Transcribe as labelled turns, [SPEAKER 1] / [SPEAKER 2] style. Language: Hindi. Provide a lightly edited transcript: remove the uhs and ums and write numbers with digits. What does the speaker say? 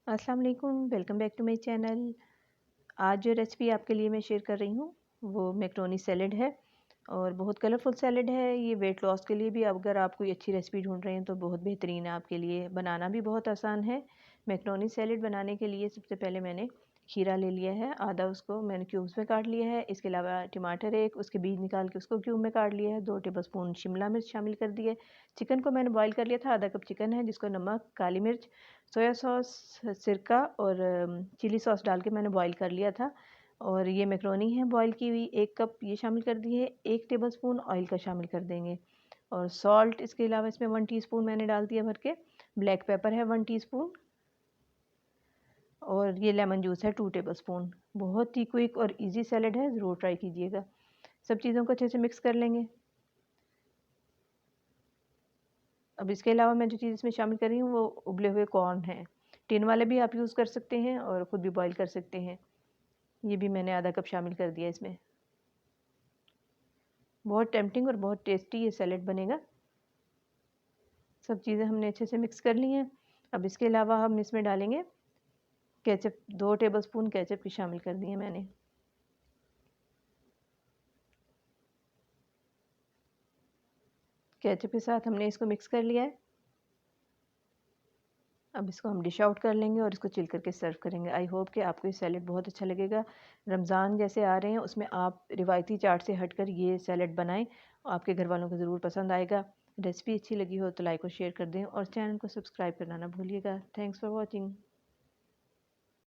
[SPEAKER 1] अस्सलाम वालेकुम, welcome back to my channel. आज जो रेसिपी आपके लिए मैं शेयर कर रही हूँ वो मैक्रोनी सैलेड है और बहुत कलरफुल सैलेड है। ये वेट लॉस के लिए भी अगर आप कोई अच्छी रेसिपी ढूंढ रहे हैं तो बहुत बेहतरीन है आपके लिए। बनाना भी बहुत आसान है। मैक्रोनी सैलेड बनाने के लिए सबसे पहले मैंने खीरा ले लिया है, आधा उसको मैंने क्यूब्स में काट लिया है। इसके अलावा टमाटर एक, उसके बीज निकाल के उसको क्यूब में काट लिया है। 2 टेबलस्पून शिमला मिर्च शामिल कर दिए। चिकन को मैंने बॉईल कर लिया था, आधा कप चिकन है जिसको नमक, काली मिर्च, सोया सॉस, सिरका और चिली सॉस डाल के मैंने बॉईल कर लिया था। और ये मैक्रोनी है बॉईल की हुई, 1 कप ये शामिल कर दी है। 1 टेबलस्पून ऑयल का शामिल कर देंगे और सॉल्ट इसके अलावा इसमें 1 टीस्पून मैंने डाल दिया भर के। ब्लैक पेपर है 1 टीस्पून और ये लेमन जूस है 2 टेबलस्पून। बहुत ही क्विक और इजी सैलेड है, ज़रूर ट्राई कीजिएगा। सब चीज़ों को अच्छे से मिक्स कर लेंगे। अब इसके अलावा मैं जो चीज़ इसमें शामिल कर रही हूँ वो उबले हुए कॉर्न हैं। टिन वाले भी आप यूज़ कर सकते हैं और ख़ुद भी बॉईल कर सकते हैं। ये भी मैंने आधा कप शामिल कर दिया इसमें। बहुत टेम्पटिंग और बहुत टेस्टी ये सैलेड बनेगा। सब चीज़ें हमने अच्छे से मिक्स कर ली हैं। अब इसके अलावा हम इसमें डालेंगे केचप। 2 टेबलस्पून केचप की शामिल कर दी है मैंने। केचप के साथ हमने इसको मिक्स कर लिया है। अब इसको हम डिश आउट कर लेंगे और इसको चिल करके सर्व करेंगे। आई होप कि आपको ये सैलेड बहुत अच्छा लगेगा। रमज़ान जैसे आ रहे हैं उसमें आप रिवायती चाट से हटकर ये सैलेड बनाएं, आपके घर वालों को ज़रूर पसंद आएगा। रेसिपी अच्छी लगी हो तो लाइक और शेयर कर दें और चैनल को सब्सक्राइब करना ना भूलिएगा। Thanks for watching.